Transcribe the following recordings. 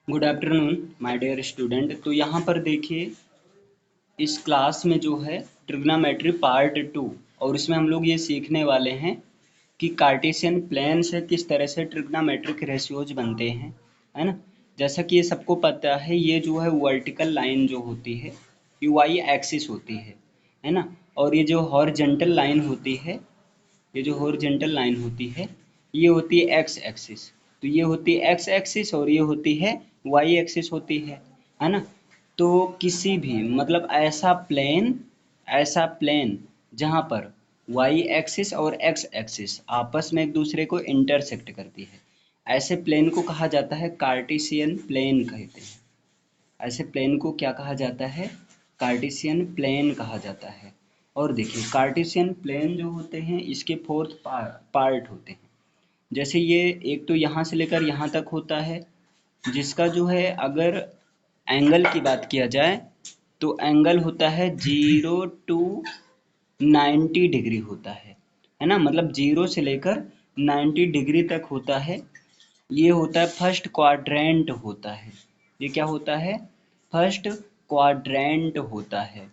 Good afternoon my dear student. तो यहाँ पर देखिए इस क्लास में जो है ट्रिग्नोमेट्री पार्ट 2 और इसमें हम लोग ये सीखने वाले हैं कि कार्टेशियन प्लेन से किस तरह से ट्रिग्नोमेट्रिक रेशियोज बनते हैं, है ना। जैसा कि ये सबको पता है, ये जो है वर्टिकल लाइन जो होती है ये वाई एक्सिस होती है ना। और ये जो हॉरिजॉन्टल लाइन होती है, ये जो हॉरिजॉन्टल लाइन होती है ये होती है एक्स एक्सिस। तो ये होती है एक्स एक्सिस और ये होती है वाई एक्सिस होती है ना। तो किसी भी मतलब ऐसा प्लेन जहाँ पर वाई एक्सिस और एक्स एक्सिस आपस में एक दूसरे को इंटरसेक्ट करती है, ऐसे प्लेन को कहा जाता है कार्टेशियन प्लेन कहते हैं। ऐसे प्लेन को क्या कहा जाता है? कार्टेशियन प्लेन कहा जाता है। और देखिए कार्टेशियन प्लेन जो होते हैं इसके फोर्थ पार्ट होते हैं। जैसे ये एक तो यहाँ से लेकर यहाँ तक होता है, जिसका जो है अगर एंगल की बात किया जाए तो एंगल होता है 0 to 90 डिग्री होता है ना। मतलब 0 से लेकर 90 डिग्री तक होता है। ये होता है फर्स्ट क्वाड्रेंट होता है। ये क्या होता है? फर्स्ट क्वाड्रेंट होता है।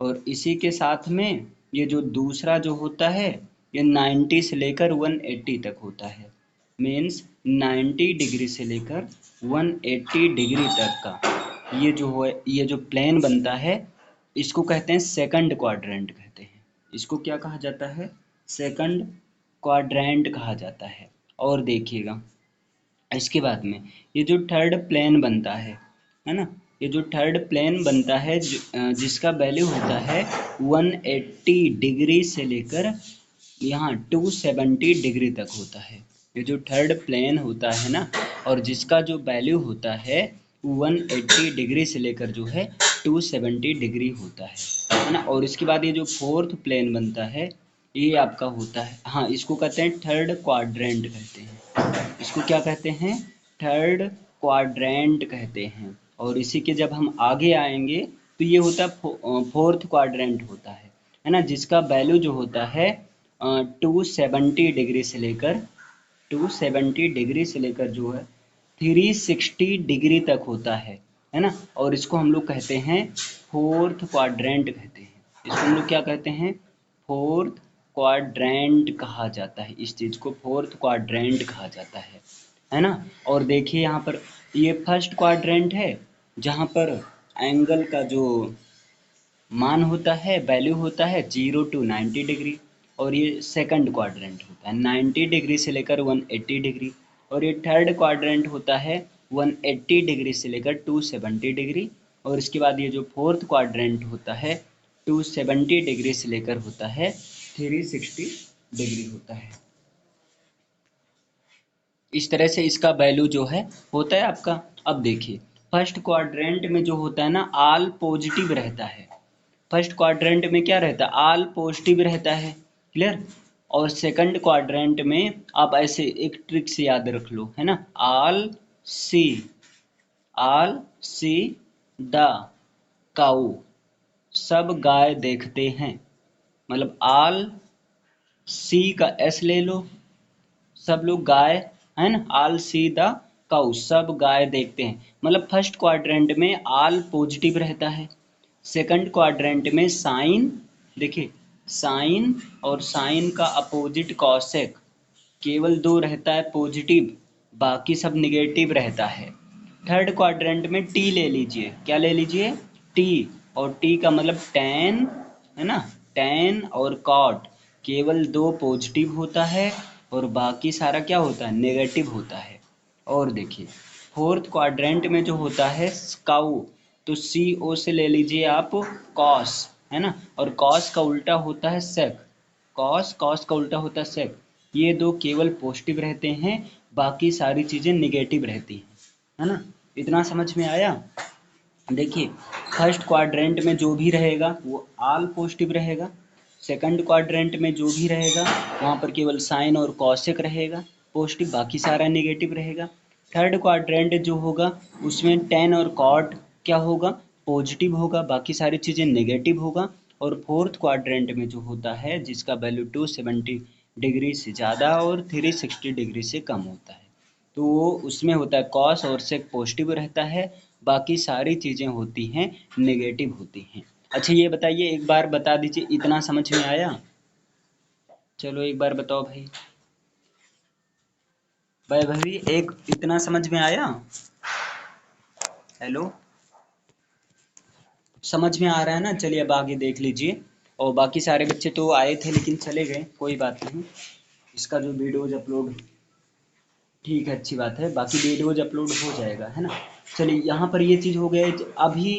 और इसी के साथ में ये जो दूसरा जो होता है ये 90 से लेकर 180 तक होता है। मीन्स 90 डिग्री से लेकर 180 डिग्री तक का ये जो प्लेन बनता है इसको कहते हैं सेकंड क्वाड्रेंट कहते हैं। इसको क्या कहा जाता है? सेकंड क्वाड्रेंट कहा जाता है। और देखिएगा इसके बाद में ये जो थर्ड प्लेन बनता है ना। ये जो थर्ड प्लेन बनता है जिसका वैल्यू होता है 180 डिग्री से लेकर यहाँ 270 डिग्री तक होता है। ये जो थर्ड प्लेन होता है ना, और जिसका जो वैल्यू होता है 180 डिग्री से लेकर जो है 270 डिग्री होता है ना। और इसके बाद ये जो फोर्थ प्लेन बनता है ये आपका होता है, हाँ, इसको कहते हैं थर्ड क्वाड्रेंट कहते हैं। इसको क्या कहते हैं? थर्ड क्वाड्रेंट कहते हैं। और इसी के जब हम आगे आएंगे तो ये होता है फोर्थ क्वाड्रेंट होता है ना, जिसका वैल्यू जो होता है 270 डिग्री से लेकर 270 डिग्री से लेकर जो है 360 डिग्री तक होता है ना। और इसको हम लोग कहते हैं फोर्थ क्वाड्रेंट कहते हैं। इसको हम लोग क्या कहते हैं? फोर्थ क्वाड्रेंट कहा जाता है। इस चीज़ को फोर्थ क्वाड्रेंट कहा जाता है ना। और देखिए यहाँ पर ये फर्स्ट क्वाड्रेंट है जहाँ पर एंगल का जो मान होता है, वैल्यू होता है 0 to 90 डिग्री। और ये सेकंड क्वाड्रेंट होता है 90 डिग्री से लेकर 180 डिग्री। और ये थर्ड क्वाड्रेंट होता है 180 डिग्री से लेकर 270 डिग्री। और इसके बाद ये जो फोर्थ क्वाड्रेंट होता है 270 डिग्री से लेकर होता है 360 डिग्री होता है। इस तरह से इसका वैल्यू जो है होता है आपका। अब देखिए फर्स्ट क्वाड्रेंट में जो होता है ना ऑल पॉजिटिव रहता है। फर्स्ट क्वाड्रेंट में क्या रहता है? ऑल पॉजिटिव रहता है। क्लियर? और सेकंड क्वाड्रेंट में आप ऐसे एक ट्रिक से याद रख लो, है ना। सी ऑल सी द काऊ, सब गाय देखते हैं। मतलब ऑल सी का एस ले लो, सब लोग गाय, है ना। ऑल सी द काउ, सब गाय देखते हैं। मतलब फर्स्ट क्वाड्रेंट में ऑल पॉजिटिव रहता है। सेकंड क्वाड्रेंट में साइन, देखिए साइन और साइन का अपोजिट कॉसेक, केवल दो रहता है पॉजिटिव, बाकी सब निगेटिव रहता है। थर्ड क्वाड्रेंट में टी ले लीजिए, क्या ले लीजिए? टी। और टी का मतलब टैन, है ना। टैन और कॉट, केवल दो पॉजिटिव होता है और बाकी सारा क्या होता है? नेगेटिव होता है। और देखिए फोर्थ क्वाड्रेंट में जो होता है स्काउ, तो सी ओ से ले लीजिए आप कॉस, है ना। और कॉस का उल्टा होता है सेक, कॉस का उल्टा होता है सेक। ये दो केवल पॉजिटिव रहते हैं, बाकी सारी चीज़ें निगेटिव रहती हैं, है ना। इतना समझ में आया? देखिए फर्स्ट क्वाड्रेंट में जो भी रहेगा वो ऑल पॉजिटिव रहेगा। सेकंड क्वाड्रेंट में जो भी रहेगा वहाँ पर केवल साइन और कॉसेक रहेगा पॉजिटिव, बाकी सारा नेगेटिव रहेगा। थर्ड क्वाड्रेंट जो होगा उसमें टेन और कॉट क्या होगा? पॉजिटिव होगा, बाकी सारी चीज़ें नेगेटिव होगा। और फोर्थ क्वाड्रेंट में जो होता है जिसका वैल्यू 270 डिग्री से ज़्यादा और 360 डिग्री से कम होता है। तो उसमें होता है कॉस और सेक पॉजिटिव रहता है, बाकी सारी चीज़ें होती हैं नेगेटिव होती हैं। अच्छा ये बताइए, एक बार बता दीजिए, इतना समझ में आया? चलो एक बार बताओ भाई। भाई भाई एक इतना समझ में आया? हेलो, समझ में आ रहा है ना? चलिए अब आगे देख लीजिए। और बाकी सारे बच्चे तो आए थे लेकिन चले गए, कोई बात नहीं। इसका जो वीडियोज अपलोड, ठीक है, अच्छी बात है, बाकी वीडियोज अपलोड हो जाएगा, है ना। चलिए यहाँ पर ये चीज़ हो गया है, अभी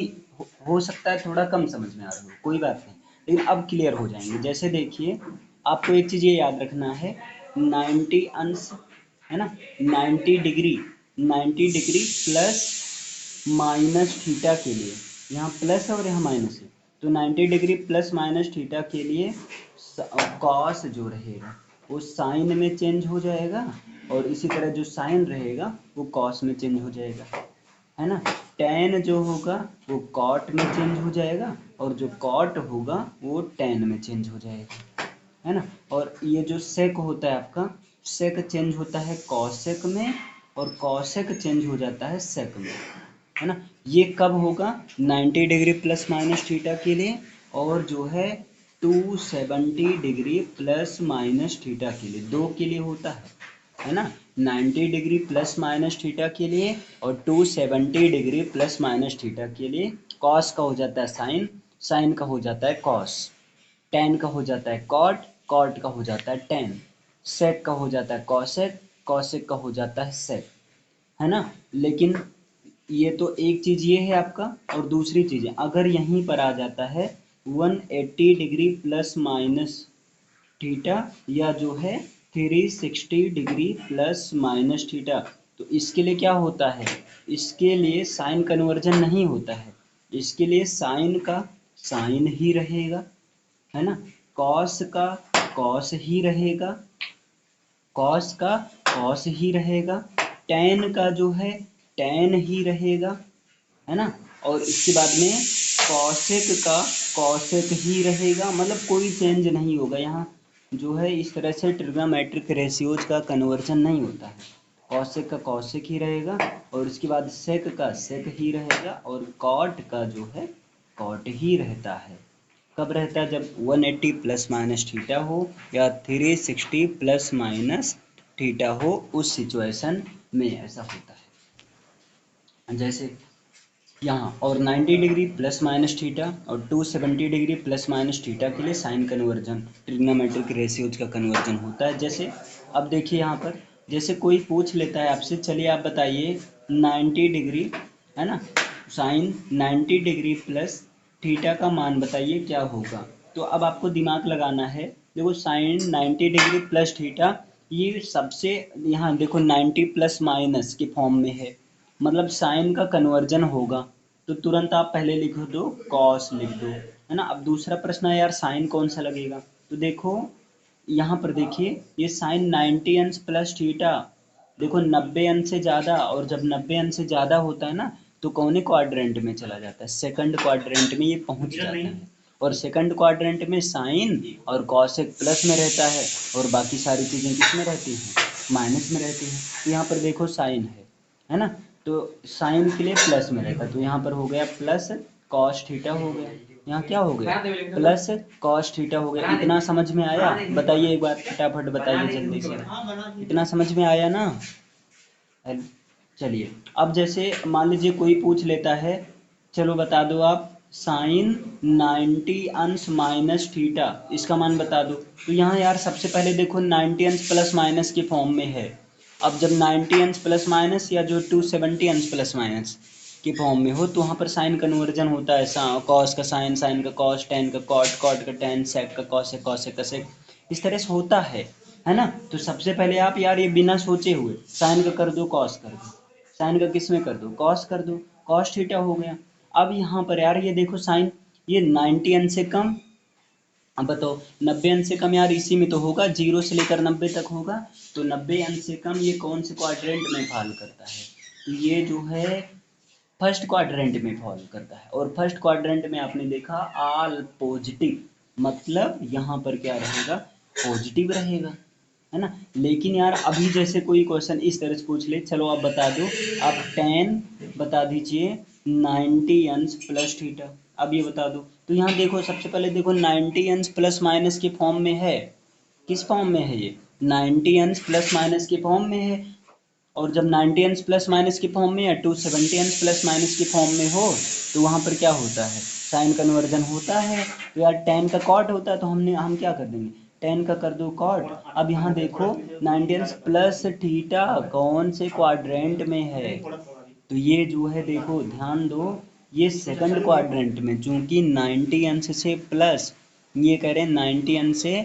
हो सकता है थोड़ा कम समझ में आ रहा हो, कोई बात नहीं, लेकिन अब क्लियर हो जाएंगे। जैसे देखिए, आपको एक चीज़ ये याद रखना है, 90 अंश, है ना, 90 degree, 90 degree plus minus theta के लिए, यहाँ प्लस है और यहाँ माइनस है, तो 90 डिग्री प्लस माइनस थीटा के लिए कॉस जो रहेगा वो साइन में चेंज हो जाएगा, और इसी तरह जो साइन रहेगा वो कॉस में चेंज हो जाएगा, है ना। टेन जो होगा वो कॉट में चेंज हो जाएगा, और जो कॉट होगा वो टेन में चेंज हो जाएगा, है ना। और ये जो सेक होता है आपका, सेक चेंज होता है कॉसेक में, और कॉसेक चेंज हो जाता है सेक में, है ना। ये कब होगा? 90 डिग्री प्लस माइनस थीटा के लिए, और जो है 270 डिग्री प्लस माइनस थीटा के लिए, दो के लिए होता है ना। 90 डिग्री प्लस माइनस थीटा के लिए और 270 डिग्री प्लस माइनस थीटा के लिए कॉस का हो जाता है साइन, साइन का हो जाता है कॉस, टेन का हो जाता है कॉट, कॉट का हो जाता है टेन, सेक का हो जाता है कॉसेक, कॉसेक का हो जाता है सेक, है ना। लेकिन ये तो एक चीज़ ये है आपका, और दूसरी चीज़ है, अगर यहीं पर आ जाता है 180 डिग्री प्लस माइनस थीटा, या जो है 360 डिग्री प्लस माइनस थीटा, तो इसके लिए क्या होता है? इसके लिए साइन कन्वर्जन नहीं होता है, इसके लिए साइन का साइन ही रहेगा, है ना। कॉस का कॉस ही रहेगा, कॉस का कॉस ही रहेगा, टेन का जो है टेन ही रहेगा, है ना। और इसके बाद में कॉसेक का कॉसेक ही रहेगा, मतलब कोई चेंज नहीं होगा यहाँ, जो है इस तरह से ट्रिग्नोमेट्रिक रेशियोज का कन्वर्जन नहीं होता है। कॉसेक का कॉसेक ही रहेगा, और उसके बाद सेक का सेक ही रहेगा, और कॉट का जो है कॉट ही रहता है। कब रहता है? जब 180 प्लस माइनस थीटा हो, या 360 प्लस माइनस थीटा हो, उस सिचुएशन में ऐसा होता है। जैसे यहाँ, और 90 डिग्री प्लस माइनस थीटा और 270 डिग्री प्लस माइनस थीटा के लिए साइन कन्वर्जन, ट्रिग्नोमेट्रिक रेशियोज का कन्वर्जन होता है। जैसे अब देखिए यहाँ पर, जैसे कोई पूछ लेता है आपसे, चलिए आप बताइए 90 डिग्री, है ना, साइन 90 डिग्री प्लस थीटा का मान बताइए क्या होगा। तो अब आपको दिमाग लगाना है, देखो साइन 90 डिग्री प्लस थीटा, ये सबसे, यहाँ देखो 90 प्लस माइनस के फॉर्म में है, मतलब साइन का कन्वर्जन होगा, तो तुरंत आप पहले लिख दो कॉस लिख दो, है ना। अब दूसरा प्रश्न है यार साइन कौन सा लगेगा, तो देखो यहाँ पर देखिए, ये साइन 90 अंश प्लस थीटा, देखो 90 अंश से ज़्यादा, और जब 90 अंश से ज़्यादा होता है ना, तो कौन क्वाड्रेंट में चला जाता है? सेकंड क्वाड्रेंट में ये पहुंच जाता है, और सेकंड क्वाड्रेंट में साइन और कॉसेक प्लस में रहता है, और बाकी सारी चीज़ें किस में रहती हैं? माइनस में रहती हैं। तो यहाँ पर देखो साइन है ना, तो साइन के लिए प्लस में रहेगा, तो यहाँ पर हो गया प्लस कॉस थीटा हो गया, यहाँ क्या हो गया? प्लस कॉस थीटा हो गया। इतना समझ में आया? बताइए एक बार फटाफट बताइए जल्दी से, इतना समझ में आया ना? चलिए अब जैसे मान लीजिए कोई पूछ लेता है, चलो बता दो आप, साइन 90 अंश माइनस थीटा, इसका मान बता दो। तो यहाँ यार सबसे पहले देखो 90 अंश प्लस माइनस के फॉर्म में है, अब जब 90 अंश प्लस माइनस या जो 270 अंश प्लस माइनस के फॉर्म में हो, तो वहाँ पर साइन कन्वर्जन होता है, कॉस का साइन, साइन का कॉस, टेन का कॉट, कॉट का टेन, सेक का कॉसेक, कॉसेक का सेक, इस तरह से होता है ना। तो सबसे पहले आप यार ये बिना सोचे हुए साइन का कर दो कॉस कर दो, साइन का किस में कर दो? कॉस कर दो, कॉस थीटा हो गया। अब यहाँ पर यार ये देखो साइन, ये 90 अंश से कम, अब बताओ 90 अंश से कम, यार इसी में तो होगा, 0 से लेकर 90 तक होगा, तो 90 अंश से कम ये कौन से क्वाड्रेंट में फॉल करता है? तो ये जो है फर्स्ट क्वाड्रेंट में फॉल करता है, और फर्स्ट क्वाड्रेंट में आपने देखा ऑल पॉजिटिव, मतलब यहाँ पर क्या रहेगा? पॉजिटिव रहेगा, है ना। लेकिन यार अभी जैसे कोई क्वेश्चन इस तरह से पूछ ले, चलो आप बता दो, आप टेन बता दीजिए 90 अंश प्लस थीटा, अब ये बता दो। तो यहाँ देखो सबसे पहले देखो 90 अंश प्लस माइनस के फॉर्म में है, किस फॉर्म में है ये, 90 अंश प्लस माइनस के फॉर्म में है। और जब 90 अंश प्लस माइनस के फॉर्म में या 270 अंश प्लस माइनस के फॉर्म में हो तो वहाँ पर क्या होता है, साइन कन्वर्जन होता है। तो यार टेन का कॉट होता है, तो हम क्या कर देंगे, टेन का कर दो कॉट। अब यहाँ देखो 90 अंश प्लस थीटा कौन से क्वाड्रेंट में है, तो ये जो है देखो ध्यान दो, ये सेकंड क्वाड्रेंट में, चूंकि 90 अंश से प्लस, ये कह रहे हैं 90 अंश से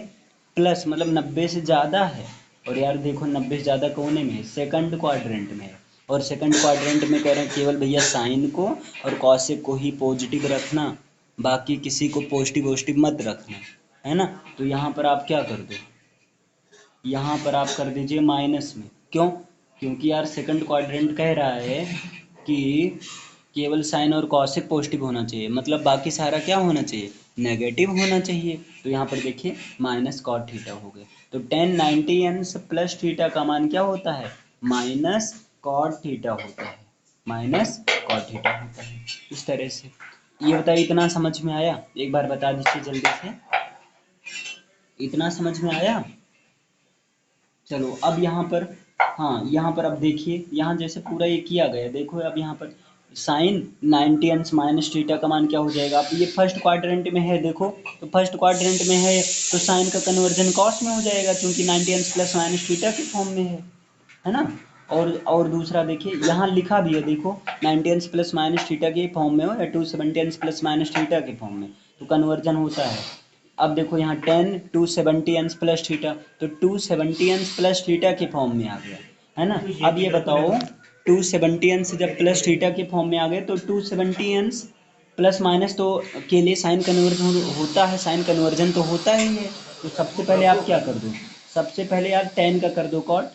प्लस मतलब 90 से ज़्यादा है। और यार देखो 90 से ज़्यादा कोने में, सेकंड क्वाड्रेंट में है। और सेकंड क्वाड्रेंट में कह रहे हैं केवल भैया साइन को और कॉसेक को ही पॉजिटिव रखना, बाकी किसी को पॉजिटिव पॉजिटिव मत रखना, है ना। तो यहाँ पर आप क्या कर दो, यहाँ पर आप कर दीजिए माइनस में, क्यों, क्योंकि यार सेकंड क्वाड्रेंट कह रहा है कि केवल साइन और कॉसेक पॉजिटिव होना चाहिए, मतलब बाकी सारा क्या होना चाहिए, नेगेटिव होना चाहिए। तो यहाँ पर देखिए माइनस कॉट थीटा हो गया। तो टेन 90 अंश प्लस थीटा का मान क्या होता है, माइनस कॉट थीटा होता है, माइनस कॉट थीटा होता है। इस तरह से ये बताइए, इतना समझ में आया, एक बार बता दीजिए जल्दी से, इतना समझ में आया। चलो अब यहाँ पर, हाँ यहाँ पर अब देखिए, यहाँ जैसे पूरा ये किया गया, देखो अब यहाँ पर साइन 90 अंश माइनस थीटा का मान क्या हो जाएगा, अब ये फर्स्ट क्वाड्रेंट में है देखो, तो फर्स्ट क्वाड्रेंट में है तो साइन का कन्वर्जन कॉस में हो जाएगा, क्योंकि 90 अंश प्लस माइनस थीटा के फॉर्म में है ना। और दूसरा देखिए यहाँ लिखा भी है देखो, 90 अंश प्लस माइनस थीटा के फॉर्म में हो या 270 अंश प्लस माइनस थीटा के फॉर्म में, तो कन्वर्जन होता है। अब देखो यहाँ टेन 270 अंश प्लस थीटा, तो 270 अंश प्लस थीटा के फॉर्म में आ गया, है ना। अब ये बताओ 270 अंश जब प्लस थीटा के फॉर्म में आ गए, तो 270 अंश प्लस माइनस तो के लिए साइन कन्वर्जन होता है, साइन कन्वर्जन तो होता ही है। तो सबसे पहले आप क्या कर दो, सबसे पहले यार टेन का कर दो कॉट,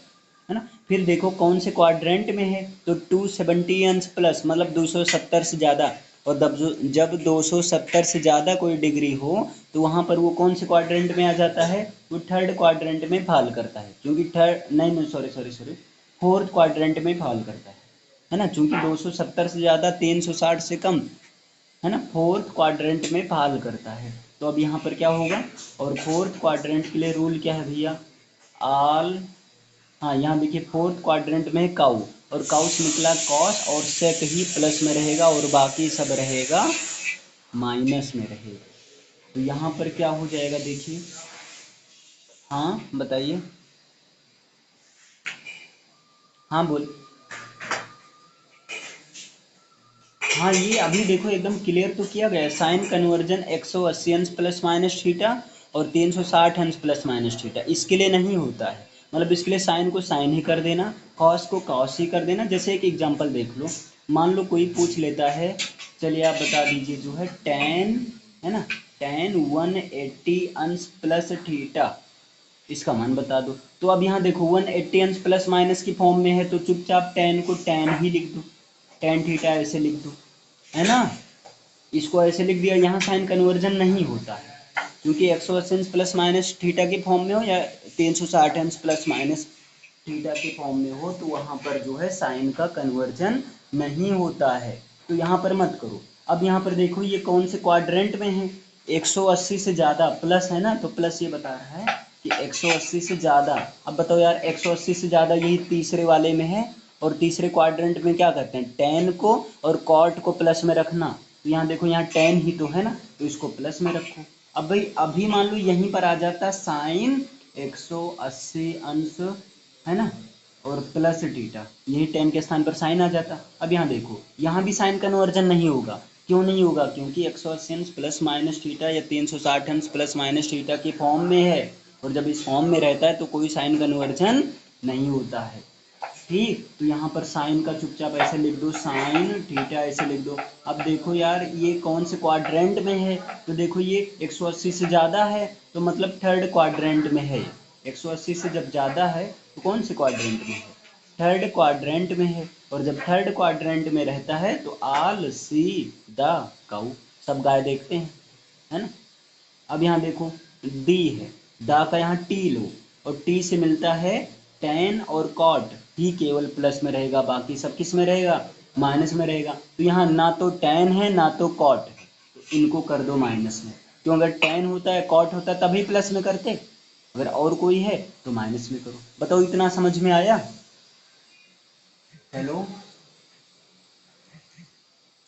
है ना। फिर देखो कौन से क्वाड्रेंट में है, तो 270 अंश प्लस मतलब 270 से ज़्यादा, और जब 270 से ज़्यादा कोई डिग्री हो तो वहाँ पर वो कौन से क्वाड्रेंट में आ जाता है, वो थर्ड क्वाड्रेंट में फॉल करता है, क्योंकि थर्ड नहीं नहीं sorry sorry sorry fourth quadrant में फॉल करता है ना, क्योंकि 270 से ज़्यादा 360 से कम, है ना, फोर्थ क्वाड्रेंट में फॉल करता है। तो अब यहाँ पर क्या होगा, और फोर्थ क्वाड्रेंट के लिए रूल क्या है भैया, ऑल, हाँ यहाँ देखिए फोर्थ क्वाड्रेंट में है काउ, और काउ से निकला कॉस, और सेक ही प्लस में रहेगा और बाकी सब रहेगा माइनस में रहेगा। तो यहाँ पर क्या हो जाएगा देखिए, हाँ बताइए, हाँ बोल, हाँ ये अभी देखो एकदम क्लियर तो किया गया, साइन कन्वर्जन 180 अंश प्लस माइनस थीटा और 360 अंश प्लस माइनस थीटा, इसके लिए नहीं होता है, मतलब इसके लिए साइन को साइन ही कर देना, कॉस को कॉस ही कर देना। जैसे एक एग्जांपल देख लो, मान लो कोई पूछ लेता है, चलिए आप बता दीजिए जो है टेन, है ना, टेन 180 अंश प्लस थीटा, इसका मान बता दो। तो अब यहाँ देखो 180 अंश प्लस माइनस की फॉर्म में है, तो चुपचाप टेन को टेन ही लिख दो, टेन थीटा ऐसे लिख दो, है ना। इसको ऐसे लिख दिया, यहाँ साइन कन्वर्जन नहीं होता है, क्योंकि 180 अंश प्लस माइनस थीटा के फॉर्म में हो या 360 अंश प्लस माइनस थीटा के फॉर्म में हो, तो वहाँ पर जो है साइन का कन्वर्जन नहीं होता है, तो यहाँ पर मत करो। अब यहाँ पर देखो ये कौन से क्वाड्रेंट में है, 180 से ज़्यादा प्लस है ना, तो प्लस ये बता रहा है कि 180 से ज़्यादा। अब बताओ यार 180 से ज़्यादा यही तीसरे वाले में है, और तीसरे क्वाड्रेंट में क्या करते हैं, टेन को और कॉट को प्लस में रखना, तो यहाँ देखो यहाँ टेन ही तो है ना, तो इसको प्लस में रखो। अब भाई अभी मान लो यहीं पर आ जाता साइन 180 अंश, है ना, और प्लस थीटा, यही टेन के स्थान पर साइन आ जाता। अब यहाँ देखो यहाँ भी साइन कन्वर्जन नहीं होगा, क्यों नहीं होगा, क्योंकि 180 अंश प्लस माइनस थीटा या 360 अंश प्लस माइनस थीटा के फॉर्म में है, और जब इस फॉर्म में रहता है तो कोई साइन कन्वर्जन नहीं होता है, ठीक। तो यहाँ पर साइन का चुपचाप ऐसे लिख दो, साइन थीटा ऐसे लिख दो। अब देखो यार ये कौन से क्वाड्रेंट में है, तो देखो ये 180 से ज़्यादा है, तो मतलब थर्ड क्वाड्रेंट में है, 180 से जब ज़्यादा है तो कौन से क्वाड्रेंट में है, थर्ड क्वाड्रेंट में है, और जब थर्ड क्वाड्रेंट में रहता है तो आल सी द काउ, सब गाय देखते हैं, है ना। अब यहाँ देखो डी है, दा का यहाँ टी लो, और टी से मिलता है टेन और कॉट ही केवल प्लस में रहेगा, बाकी सब किस में रहेगा, माइनस में रहेगा। तो यहाँ ना तो टेन है ना तो कॉट है, तो इनको कर दो माइनस में। क्यों, अगर टेन होता है कॉट होता तभी प्लस में करते, अगर और कोई है तो माइनस में करो। बताओ इतना समझ में आया? हेलो,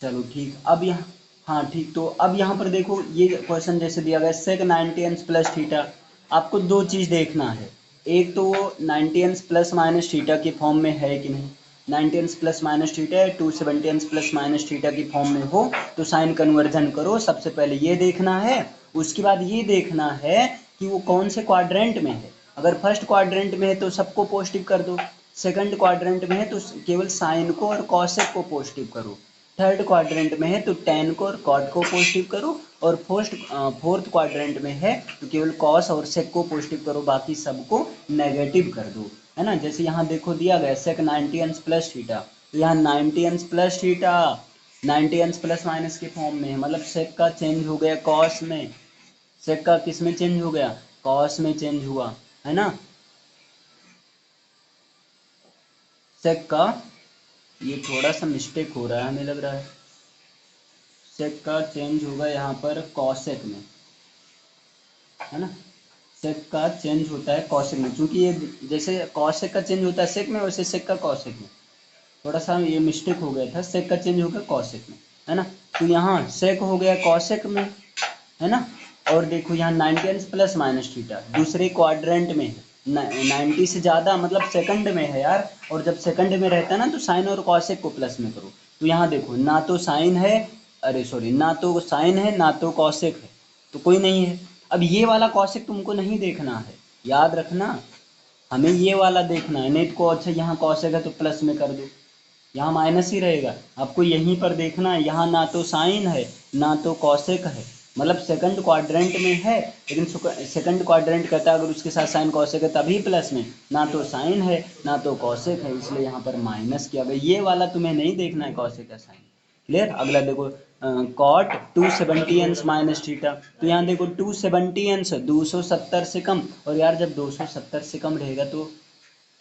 चलो ठीक। अब यहाँ, हाँ ठीक, तो अब यहाँ पर देखो ये क्वेश्चन जैसे दिया गया सेक 90 प्लस थीटा। आपको दो चीज़ देखना है, एक तो वो 90 प्लस माइनस थीटा की फॉर्म में है कि नहीं। 90 प्लस माइनस थीटा है, 270 प्लस माइनस थीटा की फॉर्म में हो तो साइन कन्वर्जन करो, सबसे पहले ये देखना है। उसके बाद ये देखना है कि वो कौन से क्वाड्रेंट में है। अगर फर्स्ट क्वाड्रेंट में है तो सबको पॉजिटिव कर दो, सेकंड क्वाड्रेंट में है तो केवल साइन को और कॉसेक को पॉजिटिव करो, थर्ड क्वाड्रेंट में है तो टेन को और कॉट को पॉजिटिव करो, और फोर्थ क्वाड्रेंट में है तो केवल कॉस और सेक को पॉजिटिव करो, बाकी सबको नेगेटिव कर दो, है ना। जैसे यहाँ देखो दिया गया सेक 90 प्लस थीटा, तो यहाँ 90 प्लस थीटा 90 प्लस माइनस के फॉर्म में है, मतलब सेक का चेंज हो गया कॉस में, सेक का किस में चेंज हो गया, कॉस में चेंज हुआ, है ना। सेक का, ये थोड़ा सा मिस्टेक हो रहा है हमें लग रहा है, सेक का चेंज होगा यहाँ पर कॉसेक में, है ना। सेक का चेंज होता है कॉसेक में, क्योंकि ये जैसे कॉसेक का चेंज होता है सेक में, वैसे सेक का कॉसेक में, थोड़ा सा ये मिस्टेक हो गया था, सेक का चेंज हो गया कॉसेक में, है ना। तो यहाँ सेक हो गया कॉसेक में, है ना। और देखो यहाँ 90 प्लस माइनस थीटा दूसरे क्वाड्रेंट में है, 90 से ज़्यादा मतलब सेकंड में है यार, और जब सेकंड में रहता है ना तो साइन और कॉसेक को प्लस में करो। तो यहाँ देखो ना तो साइन है, अरे सॉरी, ना तो साइन है ना तो कॉसेक है, तो कोई नहीं है। अब ये वाला कॉसेक तुमको नहीं देखना है, याद रखना, हमें ये वाला देखना है, नहीं तो अच्छा यहाँ कॉसेक है तो प्लस में कर दो, यहाँ माइनस ही रहेगा। आपको यहीं पर देखना है, यहाँ ना तो साइन है ना तो कॉसेक है, मतलब सेकंड क्वाड्रेंट में है, लेकिन सेकंड क्वाड्रेंट कहता है अगर उसके साथ साइन कॉसेक है तभी प्लस में, ना तो साइन है ना तो कॉसेक है, इसलिए यहाँ पर माइनस किया गया। ये वाला तुम्हें नहीं देखना है कॉसेक का साइन। क्लियर। अगला देखो कॉट 270 माइनस थीटा, तो यहाँ देखो 270 270 से कम, और यार जब 270 से कम रहेगा तो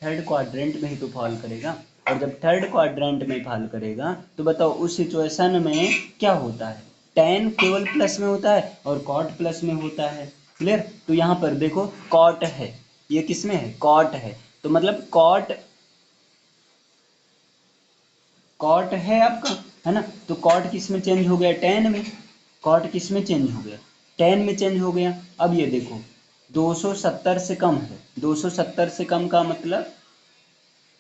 थर्ड क्वाड्रेंट में ही तो फॉल करेगा, और जब थर्ड क्वाड्रेंट में फॉल करेगा तो बताओ उस सिचुएशन में क्या होता है, टेन केवल प्लस में होता है और कॉट प्लस में होता है। क्लियर। तो यहाँ पर देखो कॉट है, ये किस में है, कॉट है, तो मतलब कॉट, कॉट है आपका, है ना। तो कॉट किस में चेंज हो गया, टेन में, कॉट किस में चेंज हो गया, टेन में चेंज हो गया। अब ये देखो 270 से कम है, 270 से कम का मतलब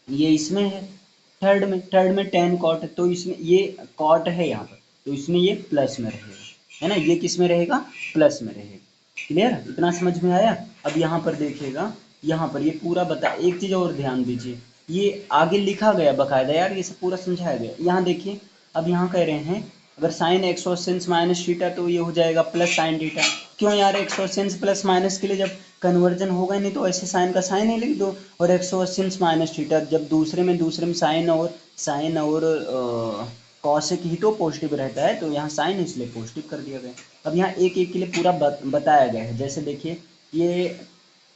ये इसमें है, थर्ड में, थर्ड में टेन कॉट है, तो इसमें ये कॉट है यहाँ पर, तो इसमें ये प्लस में रहेगा, है ना, ये किस में रहेगा, प्लस में रहेगा। क्लियर, इतना समझ में आया। अब यहाँ पर देखिएगा, यहाँ पर ये पूरा बता, एक चीज़ और ध्यान दीजिए, ये आगे लिखा गया बकायदा यार, ये सब पूरा समझाया गया। यहाँ देखिए, अब यहाँ कह रहे हैं अगर साइन एक्सोसेंस माइनस थीटा तो ये हो जाएगा प्लस साइन थीटा। क्यों यार, एक्सोसेंस प्लस माइनस के लिए जब कन्वर्जन होगा नहीं तो ऐसे साइन का साइन ही लिख दो, और एक्सोसेंस माइनस थीटा जब दूसरे में साइन और कॉसेक ही तो पॉजिटिव रहता है, तो यहाँ साइन इसलिए पॉजिटिव कर दिया गया। अब यहाँ एक एक के लिए पूरा बताया गया है। जैसे देखिए ये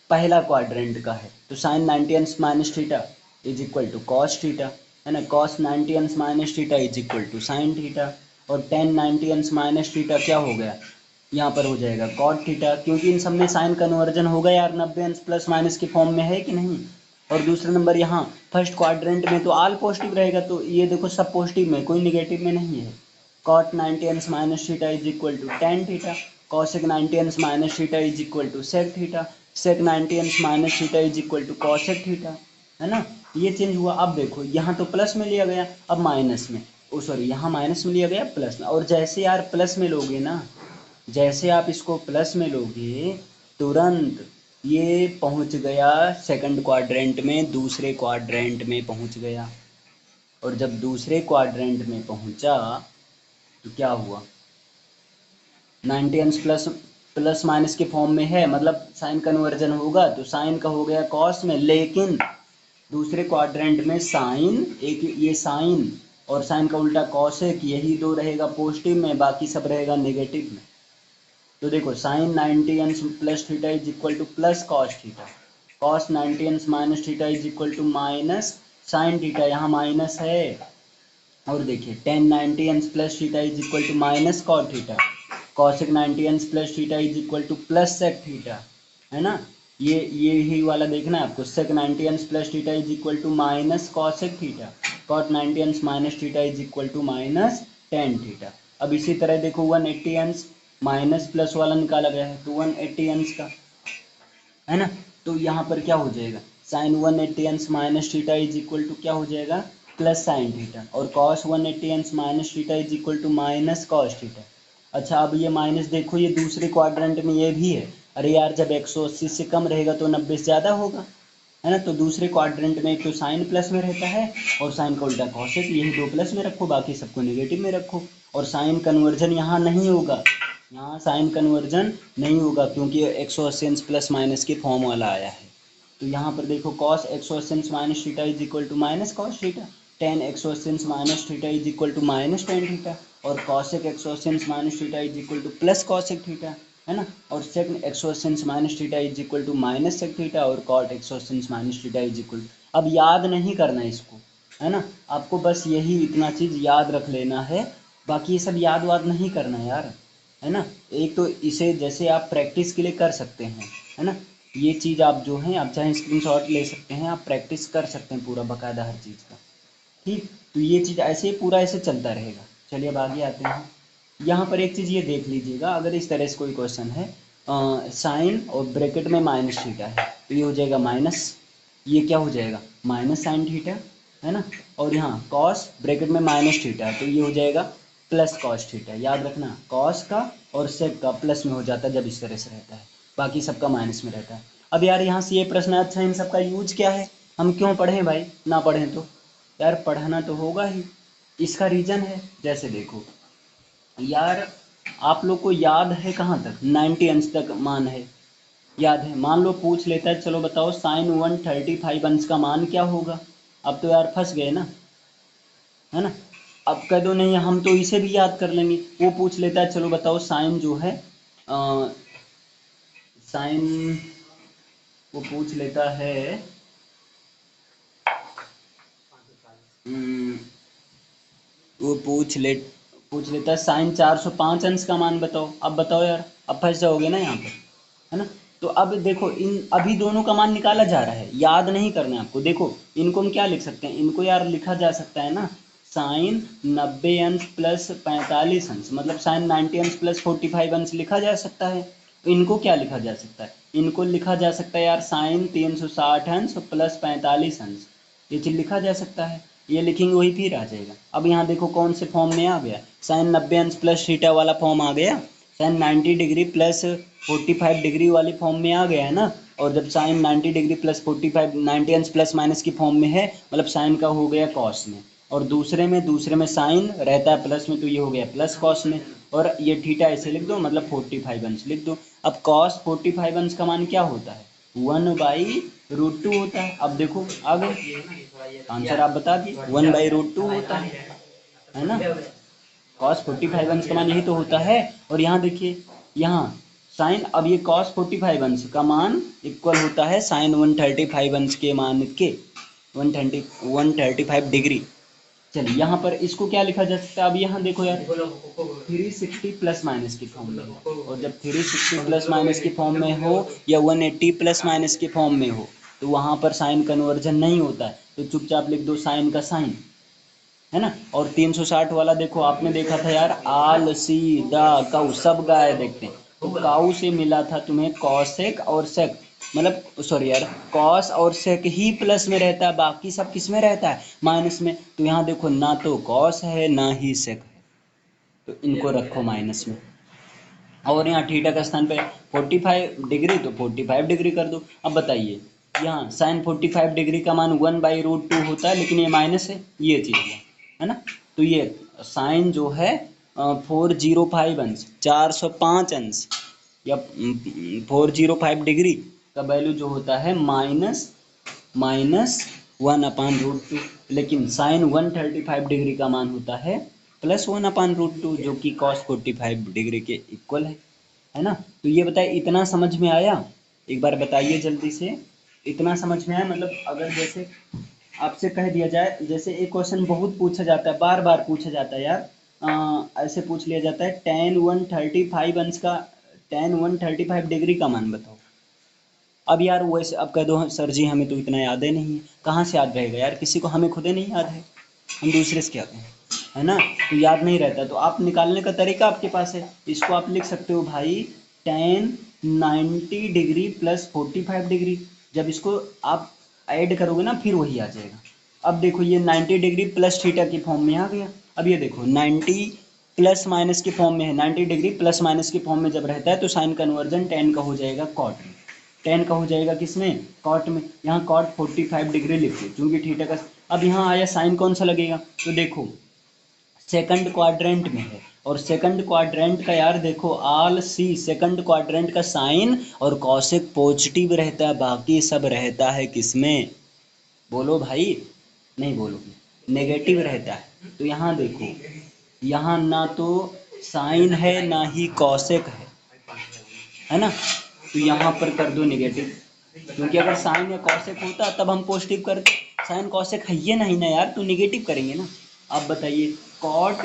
पहला क्वाड्रेंट का है, तो sine 90 minus theta is equal to cos theta, है ना, cos 90 minus theta is equal to sine theta, और टेन 90 माइनस थीटा क्या हो गया, यहाँ पर हो जाएगा कॉट थीटा, क्योंकि इन सब में साइन कन्वर्जन हो गया यार, 90 प्लस माइनस के फॉर्म में है कि नहीं। और दूसरा नंबर यहाँ फर्स्ट क्वाड्रेंट में तो ऑल पॉजिटिव रहेगा, तो ये देखो सब पॉजिटिव में, कोई निगेटिव में नहीं है। Cot 90 minus theta is equal to tan theta, cosec 90 minus theta is equal to sec theta, sec 90 minus theta is equal to cosec theta, है ना। ये चेंज हुआ। अब देखो यहाँ तो प्लस में लिया गया, अब माइनस में, ओ सॉरी यहाँ माइनस में लिया गया प्लस में, और जैसे यार प्लस में लोगे ना, जैसे आप इसको प्लस में लोगे तुरंत ये पहुंच गया सेकंड क्वाड्रेंट में, दूसरे क्वाड्रेंट में पहुंच गया, और जब दूसरे क्वाड्रेंट में पहुंचा तो क्या हुआ, 90 अंश प्लस प्लस माइनस के फॉर्म में है, मतलब साइन कन्वर्जन होगा तो साइन का हो गया कॉस में, लेकिन दूसरे क्वाड्रेंट में साइन, एक ये साइन और साइन का उल्टा कॉसेक, यही दो रहेगा पॉजिटिव में, बाकी सब रहेगा नेगेटिव में। तो देखो साइन 90 अंश plus theta is equal to plus cos theta, cos 90 अंश minus theta is equal to minus sine theta, यहाँ माइनस है। और देखिए टेन 90 अंश plus theta is equal to minus cot theta, cosec 90 अंश plus theta is equal to plus sec theta, है ना। ये ही वाला देखना है आपको, सेक 90 अंश plus theta is equal to minus cosec theta, cot 90 अंश minus theta is equal to minus tan theta. अब इसी तरह देखो 180 अंश माइनस प्लस वाला निकाला गया है, तो 180 अंश का, है ना। तो यहाँ पर क्या हो जाएगा, साइन 180 अंश minus theta is equal to क्या हो जाएगा, प्लस साइन थीटा, और कॉस 180 अंश minus theta is equal to minus cos theta. अच्छा अब ये माइनस देखो, ये दूसरे क्वाड्रेंट में ये भी है। अरे यार जब 180 से कम रहेगा तो 90 से ज़्यादा होगा, है ना। तो दूसरे क्वाड्रेंट में तो साइन प्लस में रहता है और साइन का उल्टा कॉस है, तो यही दो प्लस में रखो, बाकी सबको नेगेटिव में रखो। और साइन कन्वर्जन यहाँ नहीं होगा, यहाँ साइन कन्वर्जन नहीं होगा क्योंकि 180 अंश प्लस माइनस के फॉर्म वाला आया है। तो यहाँ पर देखो कॉस 180 अंश minus theta is equal to minus cos theta, tan 180 अंश minus theta is equal to minus tan theta, और कॉसेक 180 अंश minus theta is equal to plus cosec theta, है ना। और सेक 180 अंश minus theta is equal to minus sec theta, और cot 180 अंश minus theta is equal. अब याद नहीं करना इसको, है ना, आपको बस यही इतना चीज़ याद रख लेना है, बाकी ये सब याद वाद नहीं करना यार, है ना। एक तो इसे जैसे आप प्रैक्टिस के लिए कर सकते हैं, है ना, ये चीज़ आप जो है आप चाहे स्क्रीनशॉट ले सकते हैं, आप प्रैक्टिस कर सकते हैं पूरा बकायदा हर चीज़ का, ठीक। तो ये चीज़ ऐसे पूरा ऐसे चलता रहेगा। चलिए अब आगे आते हैं। यहाँ पर एक चीज़ ये देख लीजिएगा, अगर इस तरह से कोई क्वेश्चन है, साइन और ब्रैकेट में माइनस थीटा है, तो ये हो जाएगा माइनस, ये क्या हो जाएगा माइनस साइन थीटा, है ना। और यहाँ कॉस ब्रैकेट में माइनस थीटा है, तो ये हो जाएगा प्लस कॉस थीटा। याद रखना कॉस का और सेक का प्लस में हो जाता है जब इस तरह से रहता है, बाकी सबका माइनस में रहता है। अब यार यहाँ से ये प्रश्न है, अच्छा इन सबका यूज क्या है, हम क्यों पढ़ें भाई, ना पढ़ें तो यार पढ़ना तो होगा ही। इसका रीज़न है, जैसे देखो यार आप लोग को याद है कहाँ तक, 90 अंश तक मान है, याद है। मान लो पूछ लेता है, चलो बताओ साइन 135 अंश का मान क्या होगा। अब तो यार फंस गए ना, है ना। अब कह दो नहीं हम तो इसे भी याद कर लेंगे, वो पूछ लेता है चलो बताओ साइन जो है साइन, वो पूछ लेता है हम्म, वो पूछ लेता है साइन 405 अंश का मान बताओ। अब बताओ यार, अब फंस जाओगे ना यहाँ पर, है ना। तो अब देखो इन अभी दोनों का मान निकाला जा रहा है, याद नहीं करना है आपको। देखो इनको हम क्या लिख सकते हैं, इनको यार लिखा जा सकता है ना, साइन 90 अंश प्लस 45 अंश, मतलब साइन 90 अंश प्लस 45 अंश लिखा जा सकता है। तो इनको क्या लिखा जा सकता है, इनको लिखा जा सकता है यार साइन 360 अंश प्लस 45 अंश, ये चीज़ लिखा जा सकता है। ये लिखेंगे वही फिर आ जाएगा। अब यहाँ देखो कौन से फॉर्म में आ गया, साइन 90 अंश प्लस थीटा वाला फॉर्म आ गया, साइन 90 डिग्री प्लस 45 डिग्री वाली फॉर्म में आ गया है ना। और जब साइन 90 डिग्री प्लस 45 90 अंश प्लस माइनस की फॉर्म में है, मतलब साइन का हो गया कॉस में, और दूसरे में साइन रहता है प्लस में, तो ये हो गया प्लस कॉस में, और ये थीटा ऐसे लिख दो, मतलब 45 अंश लिख दो। अब कॉस 45 अंश का मान क्या होता है, 1/√2 होता है। अब देखो आ गए आंसर, आप बता दिए 1/√2 होता है ना। कॉस 45 अंश का मान यही तो होता है। और यहाँ देखिए, यहाँ साइन, अब ये कॉस 45 अंश का मान इक्वल होता है साइन 135 अंश के मान के, 135 डिग्री। चलिए यहाँ पर इसको क्या लिखा जा सकता है, अब यहाँ देखो यार 360 प्लस माइनस की फॉर्म में हो, और जब 360 प्लस माइनस की फॉर्म में हो या 180 प्लस माइनस की फॉर्म में हो, तो वहाँ पर साइन कन्वर्जन नहीं होता है, तो चुपचाप लिख दो साइन का साइन, है ना। और 360 वाला देखो आपने देखा था यार, आल सी दा काऊ सब गाय देखते हैं, तो काऊ से मिला था तुम्हें कॉसेक और सेक, मतलब सॉरी यार कॉस और सेक ही प्लस में रहता है, बाकी सब किस में रहता है माइनस में। तो यहाँ देखो ना तो कॉस है ना ही सेक है, तो इनको रखो माइनस में। और यहाँ थीटा का स्थान पे 45 डिग्री, तो 45 डिग्री कर दो। अब बताइए यहाँ साइन 45 डिग्री का मान 1/√2 होता है, लेकिन ये माइनस है, ये चीज़ है ना। तो ये साइन जो है 405 अंश 405 अंश या 405 डिग्री का वैल्यू जो होता है माइनस 1/√2, लेकिन साइन 135 डिग्री का मान होता है प्लस 1/√2, जो कि कॉस 45 डिग्री के इक्वल है ना। तो ये बताइए इतना समझ में आया, एक बार बताइए जल्दी से। इतना समझ में आया? मतलब अगर जैसे आपसे कह दिया जाए, जैसे एक क्वेश्चन बहुत पूछा जाता है, बार बार पूछा जाता है यार, ऐसे पूछ लिया जाता है टेन 135 अंश का, टेन 135 डिग्री का मान बताओ। अब यार वैसे अब कह दो सर जी हमें तो इतना याद ही नहीं है, कहाँ से याद रहेगा यार, किसी को, हमें खुद ही नहीं याद है, हम दूसरे से क्या कहें, है ना? तो याद नहीं रहता, तो आप निकालने का तरीका आपके पास है, इसको आप लिख सकते हो भाई टेन 90 डिग्री प्लस 45 डिग्री। जब इसको आप ऐड करोगे ना फिर वही आ जाएगा। अब देखो ये 90 डिग्री प्लस थीटा की फॉर्म में आ गया। अब ये देखो 90 प्लस माइनस की फॉर्म में है, 90 डिग्री प्लस माइनस की फॉर्म में जब रहता है तो साइन कन्वर्जन टेन का हो जाएगा कॉट में, टेन का हो जाएगा किसमें, कॉट में। यहाँ कॉट 45 डिग्री लिखिए क्योंकि थीटा का। अब यहाँ आया साइन कौन सा लगेगा, तो देखो सेकंड क्वाड्रेंट में है, और सेकंड क्वाड्रेंट का यार देखो ऑल सी, सेकंड क्वाड्रेंट का साइन और कॉसेक पॉजिटिव रहता है, बाकी सब रहता है किसमें, बोलो भाई, नहीं बोलोगे, नेगेटिव रहता है। तो यहाँ देखो, यहाँ ना तो साइन है ना ही कॉसेक है ना, तो यहाँ पर कर दो नेगेटिव, क्योंकि अगर साइन या कॉसेक होता तब हम पॉजिटिव करते, साइन कॉसेक है ये नहीं ना यार, तो नेगेटिव करेंगे ना। अब बताइए कॉट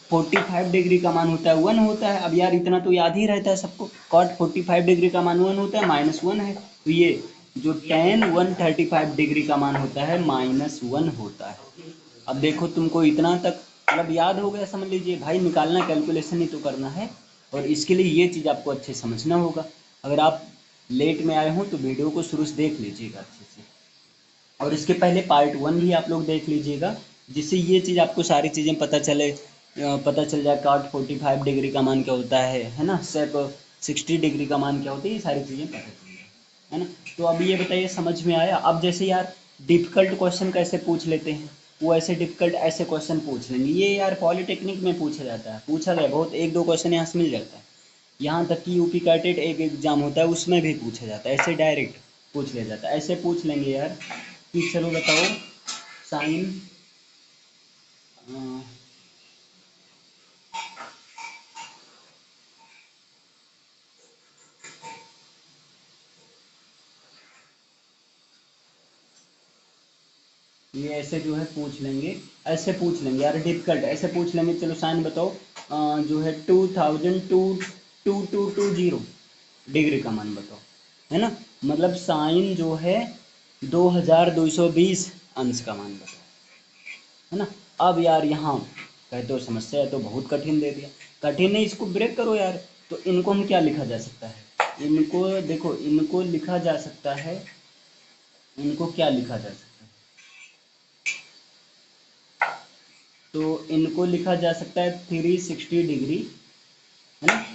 45 डिग्री का मान होता है 1 होता है, अब यार इतना तो याद ही रहता है सबको, कॉट 45 डिग्री का मान 1 होता है, -1 है, तो ये जो टेन 135 डिग्री का मान होता है -1 होता है। अब देखो तुमको इतना तक मतलब याद हो गया, समझ लीजिए भाई, निकालना कैलकुलेशन ही तो करना है, और इसके लिए ये चीज़ आपको अच्छे समझना होगा। अगर आप लेट में आए हों तो वीडियो को शुरू से देख लीजिएगा अच्छे से, और इसके पहले पार्ट 1 भी आप लोग देख लीजिएगा, जिससे ये चीज़ आपको सारी चीज़ें पता चले, पता चल जाए कॉट 45 डिग्री का मान क्या होता है ना, सेक 60 डिग्री का मान क्या होता है, ये सारी चीज़ें पता चल जाए, है ना। तो अब ये बताइए समझ में आया? अब जैसे यार डिफ़िकल्ट क्वेश्चन कैसे पूछ लेते हैं, वो ऐसे डिफ़िकल्ट ऐसे क्वेश्चन पूछ लेंगे, ये यार पॉलिटेक्निक में पूछा जाता है, पूछा गया बहुत, एक दो क्वेश्चन यहाँ से मिल जाता है। यहाँ तक कि यूपी कैटेट एक एग्जाम होता है उसमें भी पूछा जाता है, ऐसे डायरेक्ट पूछ लिया जाता है, ऐसे पूछ लेंगे यार कि चलो बताओ साइन, ये ऐसे जो है पूछ लेंगे, ऐसे पूछ लेंगे यार डिफिकल्ट, ऐसे पूछ लेंगे, चलो साइन बताओ जो है 2220 डिग्री का मान बताओ, है ना, मतलब साइन जो है 2220 अंश का मान बताओ, है ना। अब यार यहाँ कहते हो समस्या है तो बहुत कठिन दे दिया, कठिन नहीं, इसको ब्रेक करो यार। तो इनको हम क्या लिखा जा सकता है, इनको देखो, इनको लिखा जा सकता है, इनको क्या लिखा जा सकता है, तो इनको लिखा जा सकता है 360 डिग्री, है ना,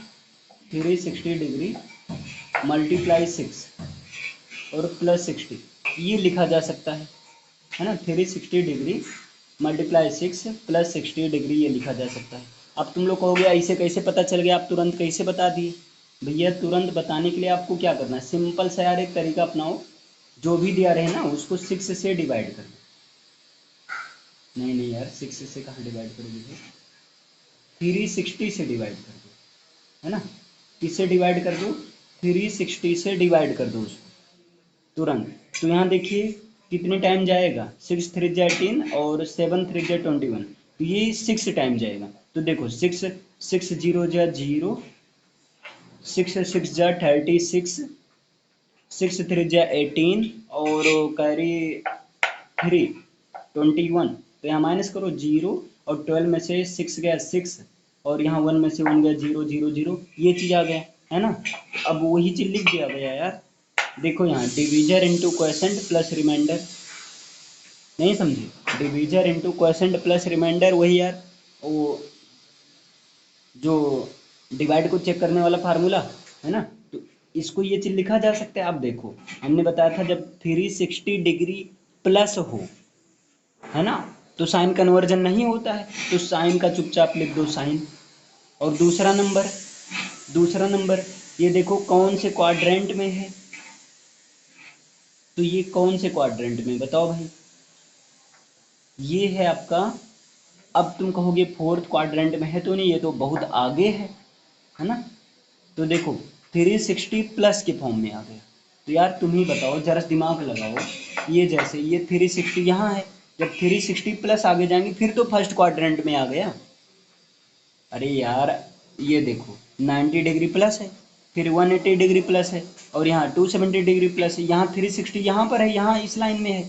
360 डिग्री मल्टीप्लाई 6 और प्लस 60, ये लिखा जा सकता है ना, 360 डिग्री मल्टीप्लाई 6 प्लस 60 डिग्री ये लिखा जा सकता है। अब तुम लोग कहोगे ऐसे कैसे पता चल गया, आप तुरंत कैसे बता दिए? भैया तुरंत बताने के लिए आपको क्या करना है, सिंपल सा यार एक तरीका अपनाओ, जो भी दिया रहे ना उसको 6 से डिवाइड कर दो। नहीं नहीं यार 6 से कहाँ डिवाइड करोगे, 360 से डिवाइड कर दो, है ना, किससे डिवाइड कर दो, 360 से डिवाइड कर दो उसको तुरंत। तो यहाँ देखिए कितने टाइम जाएगा, 6 3 जा 18 और 7 3 जा 21, तो ये 6 टाइम जाएगा। तो देखो 6 6 0 जा 0, 6 6 जा 36, 6 3 जा 18 और कैरी 3 21, तो यहाँ माइनस करो 0, और 12 में से 6 गया 6, और यहाँ 1 में से 1 गया 0 0 0, ये चीज़ आ गया, है ना। अब वही चीज़ लिख दिया गया यार, देखो यहाँ divisor into quotient plus remainder, नहीं समझे, divisor into quotient plus remainder, वही यार वो जो डिवाइड को चेक करने वाला फार्मूला, है ना। तो इसको ये चीज़ लिखा जा सकता है। आप देखो हमने बताया था जब 360 डिग्री प्लस हो, है ना, तो साइन कन्वर्जन नहीं होता है, तो साइन का चुपचाप लिख दो साइन। और दूसरा नंबर ये देखो कौन से क्वाड्रेंट में है, तो ये कौन से क्वाड्रेंट में बताओ भाई, ये है आपका, अब तुम कहोगे फोर्थ क्वाड्रेंट में है, तो नहीं, ये तो बहुत आगे है ना। तो देखो 360 प्लस के फॉर्म में आ गया, तो यार तुम ही बताओ, जरा दिमाग लगाओ। ये जैसे ये 360 यहाँ है, जब 360 प्लस आगे जाएंगे फिर तो फर्स्ट क्वाड्रेंट में आ गया। अरे यार ये देखो 90 डिग्री प्लस है, फिर 180 डिग्री प्लस है, और यहाँ 270 डिग्री प्लस है, यहाँ 360 यहाँ पर है, यहाँ इस लाइन में है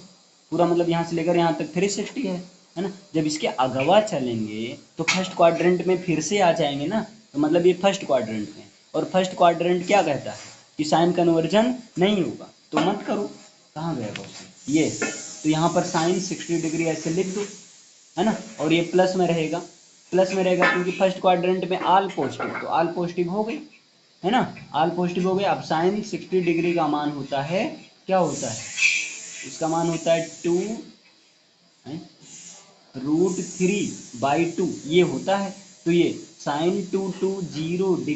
पूरा, मतलब यहाँ से लेकर यहाँ तक 360 है ना। जब इसके अगवा चलेंगे तो फर्स्ट क्वाड्रेंट में फिर से आ जाएंगे ना, तो मतलब ये फर्स्ट क्वाड्रेंट में। और फर्स्ट क्वाड्रेंट क्या कहता है कि साइन कन्वर्जन नहीं होगा, तो मत करो। कहाँ गया क्वेश्चन ये, तो यहाँ पर साइन 60 डिग्री ऐसे लिख दो, है ना, और ये प्लस में रहेगा, प्लस में रहेगा क्योंकि फर्स्ट क्वाड्रेंट में आल पॉजिटिव, तो आल पॉजिटिव हो गई, है ना, आल पॉजिटिव हो गए। अब साइन 60 डिग्री का मान होता है, क्या होता है, इसका मान होता है 2√3/2 ये होता है। तो ये साइन 220 डिग्री